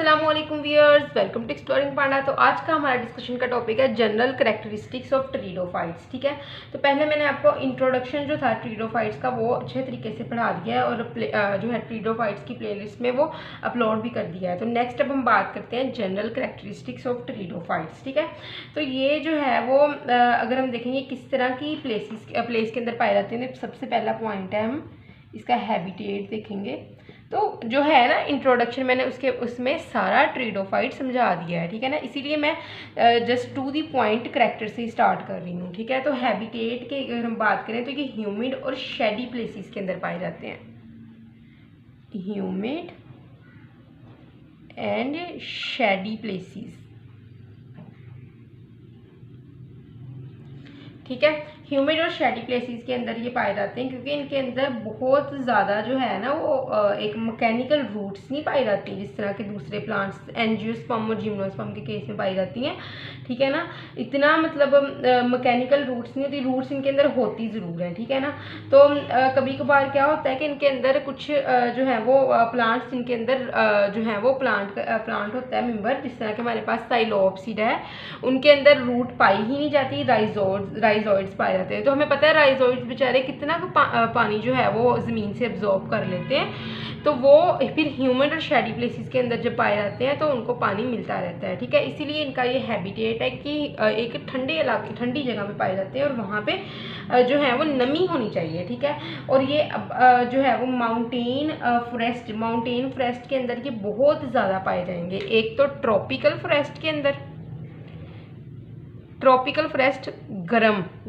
अस्सलामुअलैकुम viewers, welcome to exploring पांडा। तो आज का हमारा डिस्कशन का टॉपिक है जनरल करैक्टरिस्टिक्स ऑफ ट्रीडोफाइट्स। ठीक है, तो पहले मैंने आपको इंट्रोडक्शन जो था ट्रीडोफाइट्स का वो अच्छे तरीके से पढ़ा दिया है और जो है ट्रीडोफाइट्स की प्लेलिस्ट में वो अपलोड भी कर दिया है। तो नेक्स्ट अब हम बात करते हैं जनरल करैक्टरिस्टिक्स ऑफ ट्रीडोफाइट्स। ठीक है, तो ये जो है वो अगर हम देखेंगे किस तरह की प्लेस के अंदर पाए जाते हैं, सबसे पहला पॉइंट है हम इसका हैबिटेट देखेंगे। तो जो है ना इंट्रोडक्शन मैंने उसमें सारा ट्रीडोफाइट समझा दिया है। ठीक है ना, इसीलिए मैं just to the point character से स्टार्ट कर रही हूँ। ठीक है, तो हैबिटेट के अगर हम बात करें तो ये ह्यूमिड और शेडी प्लेसेस के अंदर पाए जाते हैं। Humid and shady places. ठीक है, ह्यूमिड और शेडी प्लेसेस के अंदर ये पाए जाते हैं क्योंकि इनके अंदर बहुत ज़्यादा जो है ना वो एक मैकेनिकल रूट्स नहीं पाई जाती जिस तरह के दूसरे प्लांट्स एंजियोस्पर्म और जिम्नोस्पर्म के केस में पाई जाती हैं। ठीक है ना, इतना मतलब मैकेनिकल रूट्स नहीं होती, रूट्स इनके अंदर होती ज़रूर है। ठीक है ना, तो कभी कभार क्या होता है कि इनके अंदर कुछ जो है वो प्लांट्स इनके अंदर जो है वो प्लांट होता है मेंबर, जिस तरह के हमारे पास साइलोप्सिड है, उनके अंदर रूट पाई ही नहीं जाती, राइजोइड्स पाए जाते हैं। तो हमें पता है राइजोइड्स बेचारे कितना पानी जो है वो ज़मीन से एब्जॉर्ब कर लेते हैं, तो वो फिर ह्यूमिड और शेडी प्लेसेस के अंदर जब पाए जाते हैं तो उनको पानी मिलता रहता है। ठीक है, इसीलिए इनका ये हैबिटेट है कि एक ठंडे इलाके ठंडी जगह पे पाए जाते हैं और वहाँ पे जो है वो नमी होनी चाहिए। ठीक है, और ये जो है वो माउंटेन फॉरेस्ट के अंदर ये बहुत ज़्यादा पाए जाएंगे। एक तो ट्रॉपिकल फॉरेस्ट के अंदर, ट्रॉपिकल फॉरेस्ट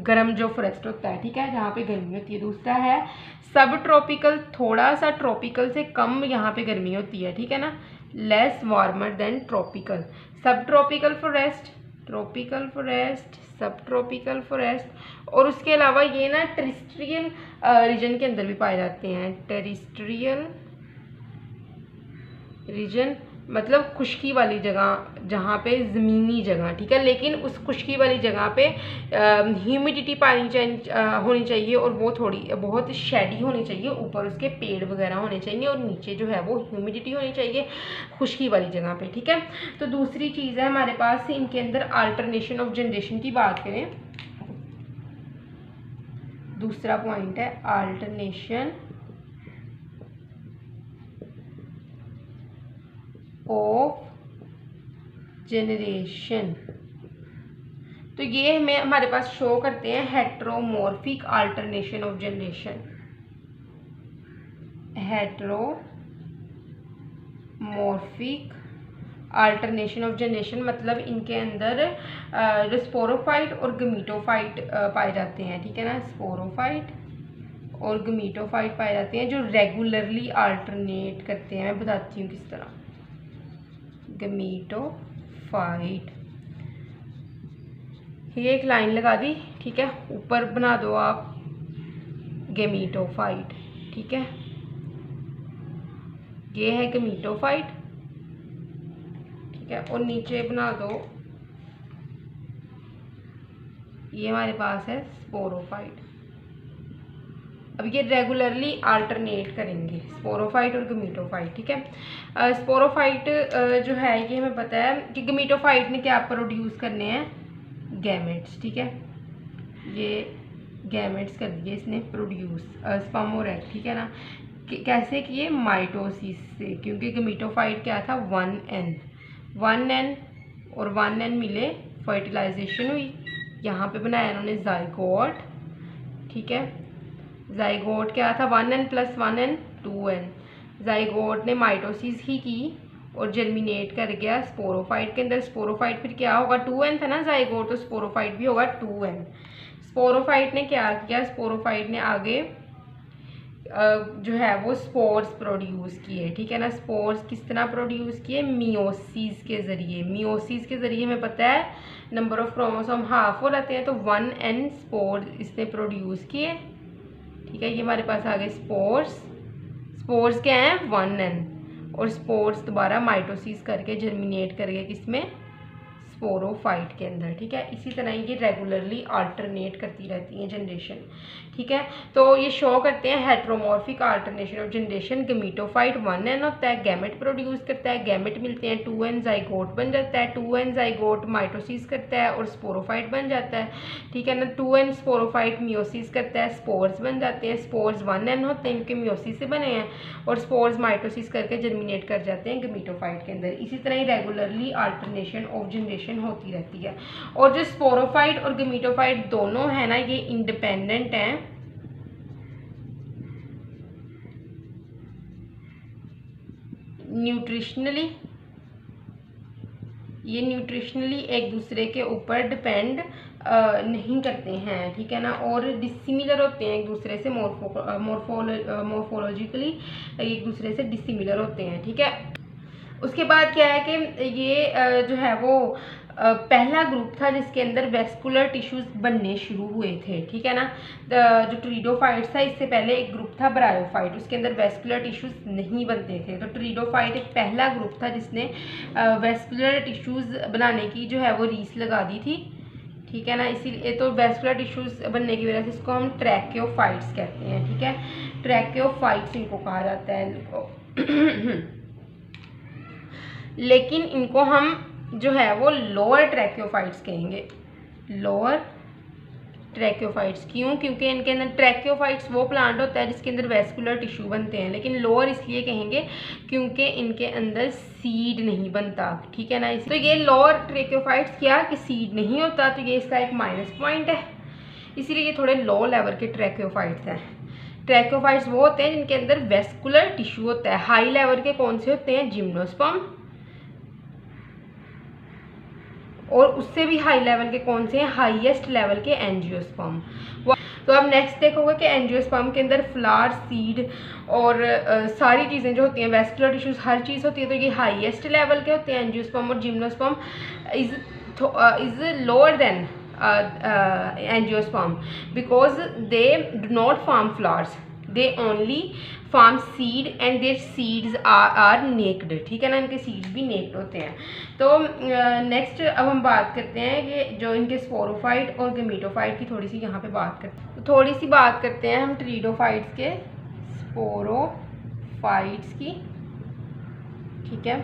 गरम जो फॉरेस्ट होता है, ठीक है, जहाँ पे गर्मी होती है। दूसरा है सब ट्रॉपिकल, थोड़ा सा ट्रॉपिकल से कम यहाँ पे गर्मी होती है। ठीक है ना, लेस वार्मर देन ट्रॉपिकल। सब ट्रॉपिकल फॉरेस्ट, ट्रॉपिकल फॉरेस्ट, सब ट्रॉपिकल फॉरेस्ट, और उसके अलावा ये ना टेरिस्ट्रियल रीजन के अंदर भी पाए जाते हैं। टेरिस्ट्रियल रीजन मतलब खुश्की वाली जगह, जहाँ पे ज़मीनी जगह। ठीक है, लेकिन उस खुश्की वाली जगह पे ह्यूमिडिटी होनी चाहिए और वो थोड़ी बहुत शेडी होनी चाहिए। ऊपर उसके पेड़ वगैरह होने चाहिए और नीचे जो है वो ह्यूमिडिटी होनी चाहिए खुश्की वाली जगह पे। ठीक है, तो दूसरी चीज़ है हमारे पास इनके अंदर अल्टरनेशन ऑफ जनरेशन की बात करें, दूसरा पॉइंट है अल्टरनेशन ऑफ जनरेशन। तो ये हमें हमारे पास शो करते हैं heteromorphic alternation of generation. Heteromorphic alternation of generation मतलब इनके अंदर स्पोरोफाइट और गमीटोफाइट पाए जाते हैं। ठीक है ना, स्पोरोफाइट और गमीटोफाइट पाए जाते हैं जो रेगुलरली अल्टरनेट करते हैं। मैं बताती हूँ किस तरह। गमीटोफाइट, ये एक लाइन लगा दी। ठीक है, ऊपर बना दो आप गमीटोफाइट। ठीक है, ये है गमीटोफाइट। ठीक है, और नीचे बना दो, ये हमारे पास है स्पोरोफाइट। अब ये रेगुलरली अल्टरनेट करेंगे स्पोरोफाइट और गमीटोफाइट। ठीक है, स्पोरोफाइट जो है ये हमें पता है कि गमीटोफाइट ने क्या प्रोड्यूस करने हैं, गैमेट्स। ठीक है, ये गैमेट्स कर दिए इसने प्रोड्यूस, स्पर्म और एग। ठीक है ना, कैसे किए, माइटोसिस से, क्योंकि गमीटोफाइट क्या था 1n और 1n मिले, फर्टिलाइजेशन हुई, यहाँ पे बनाया इन्होंने जाइगोट। ठीक है, जाइगोट क्या था 1n + 1n 2n। जाइगोट ने माइटोसिस ही की और जर्मिनेट कर गया स्पोरोफाइट के अंदर। स्पोरोफाइट फिर क्या होगा, 2n था ना जाइगोट, तो स्पोरोफाइट भी होगा 2n। स्पोरोफाइट ने क्या किया, स्पोरोफाइट ने आगे जो है वो स्पोर्स प्रोड्यूस किए। ठीक है ना, स्पोर्स किस तरह प्रोड्यूस किए, मियोसिस के ज़रिए। मियोसिस के ज़रिए हमें पता है नंबर ऑफ क्रोमोसोम हाफ हो जाते हैं, तो 1n स्पोर इसने प्रोड्यूस किए। ठीक है, ये हमारे पास आ गए स्पोर्स क्या हैं 1n, और स्पोर्स दोबारा माइटोसिस करके जर्मिनेट कर गए किसमें, स्पोरोफाइट के अंदर, ठीक है। इसी तरह ये रेगुलरली अल्टरनेट करती रहती हैं जनरेशन, ठीक है। तो ये शो करते हैं heteromorphic alternation of generation. Gametophyte 1n होता है, गैमेट प्रोड्यूस करता है, गैमेट मिलते हैं, 2n जाइगोट बन जाता है, 2n जाइगोट माइटोसिस करता है और स्पोरोफाइट बन जाता है, ठीक है ना। 2n स्पोरोफाइट मियोसिस करता है, स्पोर्स बन जाते हैं, स्पोर्स 1n होते हैं, इनके मियोसिस से बने हैं, और स्पोर्स माइटोसिस करके जर्मिनेट कर जाते हैं गमीटोफाइट के अंदर। इसी तरह ही रेगुलरली अल्टरनेशन ऑफ जनरेशन होती रहती है। और जो स्पोरोफाइट और गमीटोफाइट दोनों है ना, ये इंडिपेंडेंट हैं न्यूट्रिशनली, ये न्यूट्रिशनली एक दूसरे के ऊपर डिपेंड नहीं करते हैं, ठीक है ना। और डिसिमिलर होते हैं एक दूसरे से, मोर्फोलॉजिकली एक दूसरे से डिसिमिलर होते हैं, ठीक है। उसके बाद क्या है कि ये जो है वो पहला ग्रुप था जिसके अंदर वेस्कुलर टिश्यूज बनने शुरू हुए थे, ठीक है ना। जो ट्रीडोफाइट्स था, इससे पहले एक ग्रुप था ब्रायोफाइट, उसके अंदर वेस्कुलर टिश्यूज नहीं बनते थे। तो ट्रीडोफाइट एक पहला ग्रुप था जिसने वेस्कुलर टिश्यूज बनाने की जो है वो रीस लगा दी थी, ठीक है ना। इसीलिए तो वेस्कुलर टिश्यूज बनने की वजह से इसको हम ट्रैकियोफाइट्स कहते हैं, ठीक है। ट्रैकियोफाइट्स इनको कहा जाता है। लेकिन इनको हम जो है वो लोअर ट्रैकियोफाइट्स कहेंगे, लोअर ट्रैकियोफाइट्स। क्यों? क्योंकि इनके अंदर ट्रैकियोफाइट्स वो प्लांट होता है जिसके अंदर वेस्कुलर टिश्यू बनते हैं, लेकिन लोअर इसलिए कहेंगे क्योंकि इनके अंदर सीड नहीं बनता, ठीक है ना। तो ये लोअर ट्रैकियोफाइट्स क्या कि सीड नहीं होता, तो ये इसका एक माइनस पॉइंट है, इसीलिए ये थोड़े लो लेवल के ट्रैकियोफाइट्स हैं। ट्रैकियोफाइट्स वो होते हैं जिनके अंदर वेस्कुलर टिश्यू होता है। हाई लेवल के कौन से होते हैं? जिम्नोस्पर्म। और उससे भी हाई लेवल के कौन से हैं? हाईएस्ट लेवल के एंजियोस्पर्म। तो अब नेक्स्ट देखोगे कि एंजियोस्पर्म के अंदर फ्लावर, सीड और सारी चीज़ें जो होती हैं, वेस्कुलर टिश्यूज, हर चीज़ होती है, तो ये हाईएस्ट लेवल के होते हैं एंजियोस्पर्म। और gymnosperm is lower than angiosperm because they do not form flowers, they only form seed and their seeds are naked, ठीक है ना। इनके सीड्स भी नेक्ड होते हैं। तो नेक्स्ट अब हम बात करते हैं कि जो इनके स्पोरोफाइट और गमीटोफाइट की थोड़ी सी यहाँ पे बात करते हैं। तो थोड़ी सी बात करते हैं हम ट्रीडोफाइट्स के स्पोरोफाइट्स की, ठीक है।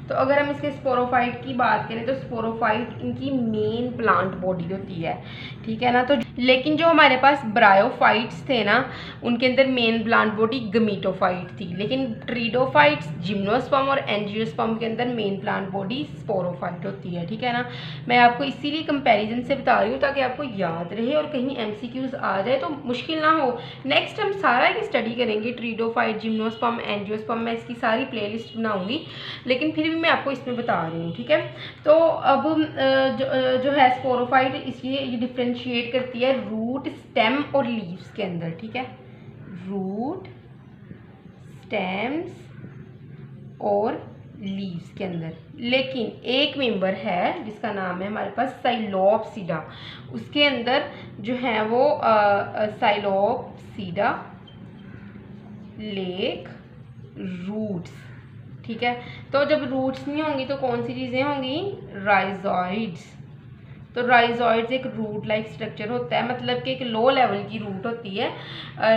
तो अगर हम इसके स्पोरोफाइट की बात करें तो स्पोरोफाइट इनकी मेन प्लांट बॉडी होती है, ठीक है ना। तो लेकिन जो हमारे पास ब्रायोफाइट्स थे ना, उनके अंदर मेन प्लांट बॉडी गमीटोफाइट थी, लेकिन ट्रीडोफाइट्स, जिम्नोस्पर्म और एंजियोस्पर्म के अंदर मेन प्लांट बॉडी स्पोरोफाइट होती है, ठीक है ना। मैं आपको इसीलिए कंपैरिजन से बता रही हूँ ताकि आपको याद रहे और कहीं MCQs आ जाए तो मुश्किल ना हो। नेक्स्ट हम सारा की स्टडी करेंगे, ट्रीडोफाइट, जिम्नोस्पर्म, एंजियोस्पर्म, मैं इसकी सारी प्लेलिस्ट बनाऊंगी, लेकिन फिर मैं आपको इसमें बता रही हूँ, ठीक है। तो अब जो है स्पोरोफाइट, इसलिए ये डिफ्रेंशिएट करती है रूट, स्टेम और लीव्स के अंदर, ठीक है। रूट, स्टेम्स और लीव्स के अंदर। लेकिन एक मेंबर है जिसका नाम है हमारे पास साइलोप्सिडा, उसके अंदर जो है वो साइलोप्सिडा लेक रूट्स, ठीक है। तो जब रूट्स नहीं होंगी तो कौन सी चीज़ें होंगी? राइजॉइड्स। तो राइजॉइड्स एक रूट लाइक स्ट्रक्चर होता है, मतलब कि एक लो लेवल की रूट होती है।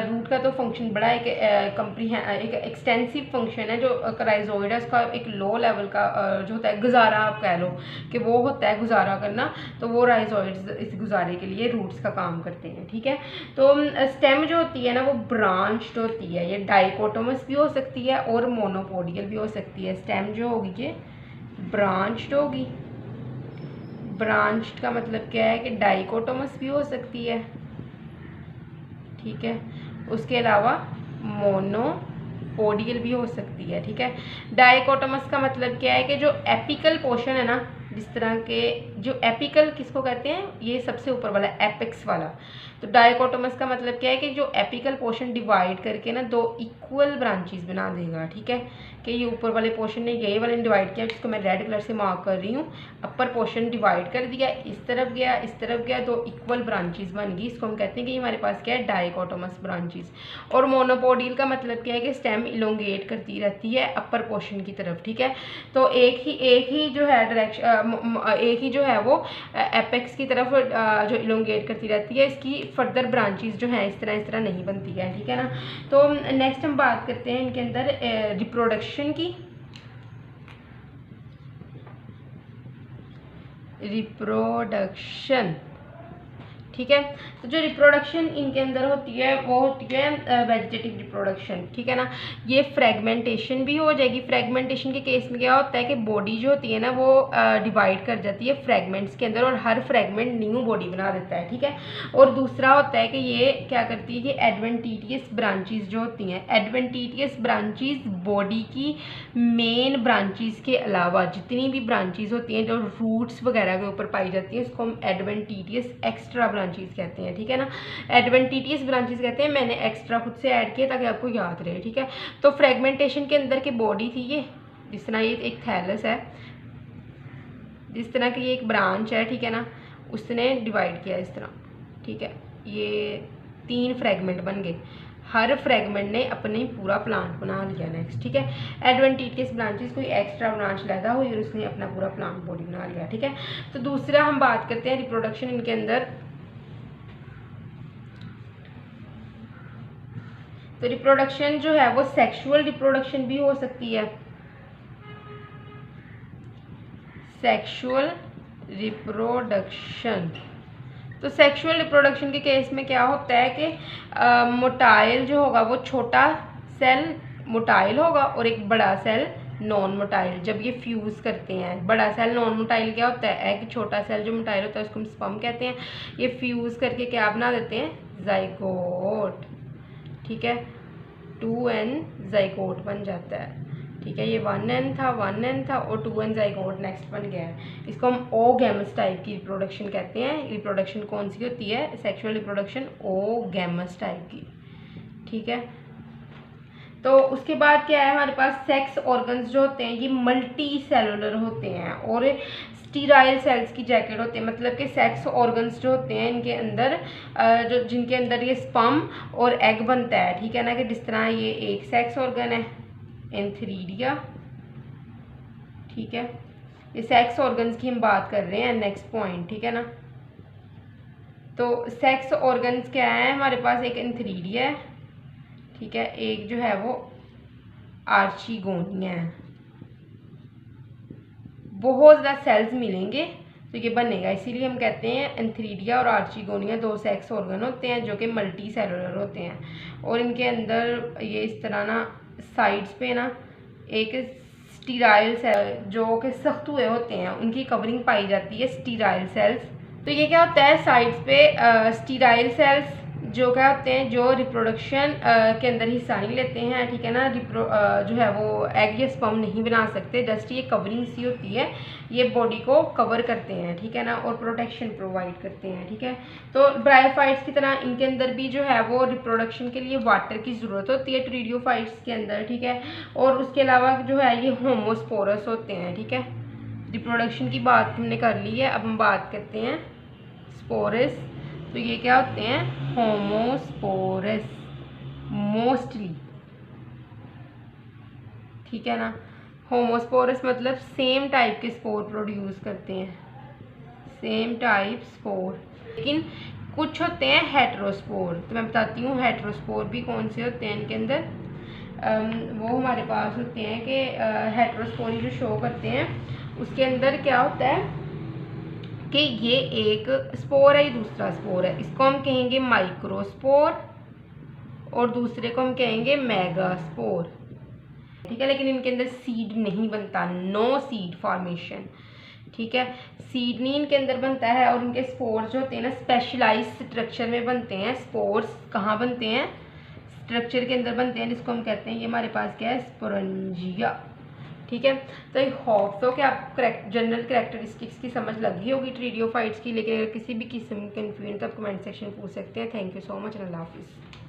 रूट का तो फंक्शन बड़ा एक एक एक्सटेंसिव फंक्शन है जो राइजॉइड है, उसका एक लो लेवल का जो होता है गुजारा, आप कह लो कि वो होता है गुजारा करना, तो वो राइजॉइड्स इस गुजारे के लिए रूट्स का काम करते हैं, ठीक है। तो स्टेम जो होती है ना वो ब्रांच्ड होती है, ये डाइकोटोमस भी हो सकती है और मोनोपोडियल भी हो सकती है। स्टेम जो होगी ये ब्रांच्ड होगी, ब्रांच्ड का मतलब क्या है कि डाइकोटोमस भी हो सकती है, ठीक है। उसके अलावा मोनोपोडियल भी हो सकती है, ठीक है। डाइकोटोमस का मतलब क्या है कि जो एपिकल पोर्शन है ना, जिस तरह के जो एपिकल किसको कहते हैं? ये सबसे ऊपर वाला एपेक्स वाला, तो डाइकोटोमस का मतलब क्या है कि जो एपिकल पोर्शन डिवाइड करके ना दो इक्वल ब्रांचेस बना देगा, ठीक है, कि ये ऊपर वाले पोर्शन ने ये वाले डिवाइड किया, जिसको मैं रेड कलर से मार्क कर रही हूँ, अपर पोर्शन डिवाइड कर दिया, इस तरफ गया इस तरफ गया, दो इक्वल ब्रांचेस बन गई, इसको हम कहते हैं कि हमारे पास क्या है, डाइकोटोमस ब्रांचेस। और मोनोपोडियल का मतलब क्या है कि स्टेम इलोंगेट करती रहती है अपर पोर्शन की तरफ, ठीक है। तो एक ही जो है डायरेक्शन, एक ही जो है वो एपेक्स की तरफ जो इलोंगेट करती रहती है, इसकी फर्दर ब्रांचेस जो हैं इस तरह नहीं बनती है, ठीक है ना। तो नेक्स्ट हम बात करते हैं इनके अंदर रिप्रोडक्शन की। रिप्रोडक्शन, ठीक है। तो जो रिप्रोडक्शन इनके अंदर होती है वो होती है वेजिटेटिव रिप्रोडक्शन, ठीक है ना। ये फ्रेगमेंटेशन भी हो जाएगी। फ्रेगमेंटेशन के केस में क्या होता है कि बॉडी जो होती है ना वो डिवाइड कर जाती है फ्रेगमेंट्स के अंदर, और हर फ्रेगमेंट न्यू बॉडी बना देता है, ठीक है। और दूसरा होता है कि ये क्या करती है कि एडवेंटिटियस ब्रांचेस जो होती हैं, एडवेंटिटियस ब्रांचेस बॉडी की मेन ब्रांचेस के अलावा जितनी भी ब्रांचेस होती हैं जो रूट्स वगैरह के ऊपर पाई जाती है, उसको हम एडवेंटिटियस एक्स्ट्रा ब्रांचेस कहते हैं, ठीक है ना। एडवेंटिटियस ब्रांचेस कहते हैं, मैंने एक्स्ट्रा खुद से ऐड किया ताकि आपको याद रहे, ठीक है। तो फ्रेगमेंटेशन के अंदर की बॉडी थी ये, जिस तरह ये एक थैलस है, जिस तरह की ये एक ब्रांच है, ठीक है ना, उसने डिवाइड किया इस तरह, ठीक है। ये 3 फ्रेगमेंट बन गए, हर फ्रेगमेंट ने अपने पूरा प्लांट बना लिया नेक्स्ट, ठीक है। एडवेंटिटियस ब्रांचेस कोई एक्स्ट्रा ब्रांच लैदा हुई और उसने अपना पूरा प्लांट बॉडी बना लिया, ठीक है। तो दूसरा हम बात करते हैं रिप्रोडक्शन इनके अंदर। तो रिप्रोडक्शन जो है वो सेक्सुअल रिप्रोडक्शन भी हो सकती है। सेक्सुअल रिप्रोडक्शन, तो सेक्सुअल रिप्रोडक्शन के केस में क्या होता है कि मोटाइल जो होगा वो छोटा सेल मोटाइल होगा और एक बड़ा सेल नॉन मोटाइल। जब ये फ्यूज़ करते हैं, बड़ा सेल नॉन मोटाइल क्या होता है, एग, छोटा सेल जो मोटाइल होता है उसको हम स्पर्म कहते हैं। ये फ्यूज़ करके क्या बना देते हैं, जाइगोट, ठीक है। 2n जाइगोट बन जाता है, ठीक है। ये 1n था और 2n जाइगोट नेक्स्ट बन गया है। इसको हम ओगैमस टाइप की रिप्रोडक्शन कहते हैं। रिप्रोडक्शन कौन सी होती है, सेक्सुअल रिप्रोडक्शन ओगैमस टाइप की, ठीक है। तो उसके बाद क्या है हमारे पास, सेक्स ऑर्गन्स जो होते हैं ये मल्टी सेलुलर होते हैं और स्टीराइल सेल्स की जैकेट होते हैं। मतलब कि सेक्स ऑर्गन्स जो होते हैं इनके अंदर जो जिनके अंदर ये स्पर्म और एग बनता है, ठीक है ना, कि जिस तरह ये एक सेक्स ऑर्गन है एंथीरिडिया, ठीक है। ये सेक्स ऑर्गन्स की हम बात कर रहे हैं, नेक्स्ट पॉइंट, ठीक है ना। तो सेक्स ऑर्गन्स क्या है हमारे पास, एक एंथीरिडिया है, ठीक है, एक जो है वो आर्चिगोनिया है। बहुत ज़्यादा सेल्स मिलेंगे तो ये बनेगा, इसीलिए हम कहते हैं एंथीरिडिया और आर्चिगोनिया 2 सेक्स ऑर्गन होते हैं जो कि मल्टी सेलुलर होते हैं। और इनके अंदर ये इस तरह ना साइड्स पे ना एक स्टीराइल सेल जो कि सख्त हुए होते हैं उनकी कवरिंग पाई जाती है, स्टीराइल सेल्स। तो ये क्या होता है, साइड्स पे स्टीराइल सेल्स जो क्या होते हैं, जो रिप्रोडक्शन के अंदर हिस्सा नहीं लेते हैं, ठीक है ना। जो है वो एग या स्पर्म नहीं बना सकते, जस्ट ये कवरिंग सी होती है, ये बॉडी को कवर करते हैं, ठीक है ना, और प्रोटेक्शन प्रोवाइड करते हैं, ठीक है। तो ब्रायोफाइट्स की तरह इनके अंदर भी जो है वो रिप्रोडक्शन के लिए वाटर की ज़रूरत होती है, टेरिडोफाइट्स के अंदर, ठीक है। और उसके अलावा जो है ये होमोस्पोरस होते हैं, ठीक है। रिप्रोडक्शन की बात हमने कर ली है, अब हम बात करते हैं स्पोरस। तो ये क्या होते हैं, होमोस्पोरस मोस्टली, ठीक है ना। होमोस्पोरस मतलब सेम टाइप के स्पोर प्रोड्यूस करते हैं, सेम टाइप स्पोर। लेकिन कुछ होते हैं हेटेरोस्पोर, तो मैं बताती हूँ हेटेरोस्पोर भी कौन से होते हैं इनके अंदर। वो हमारे पास होते हैं कि हेटेरोस्पोर जो शो करते हैं उसके अंदर क्या होता है कि ये एक स्पोर है, ये दूसरा स्पोर है, इसको हम कहेंगे माइक्रोस्पोर और दूसरे को हम कहेंगे मेगास्पोर, ठीक है। लेकिन इनके अंदर सीड नहीं बनता, नो सीड फॉर्मेशन, ठीक है। सीड नहीं इनके अंदर बनता है और इनके स्पोर्स जो होते हैं ना स्पेशलाइज स्ट्रक्चर में बनते हैं। स्पोर्स कहाँ बनते हैं, स्ट्रक्चर के अंदर बनते हैं, जिसको हम कहते हैं, ये हमारे पास क्या है, स्पोरेंजिया, ठीक है। तो आई होप सो कि आप जनरल करैक्टरिस्टिक्स की समझ लगी होगी ट्रिडियोफाइट्स की, लेकिन अगर किसी भी किस्म की कन्फ्यूजन तो आप कमेंट सेक्शन में पूछ सकते हैं। थैंक यू सो मच, अल्लाह हाफिज़।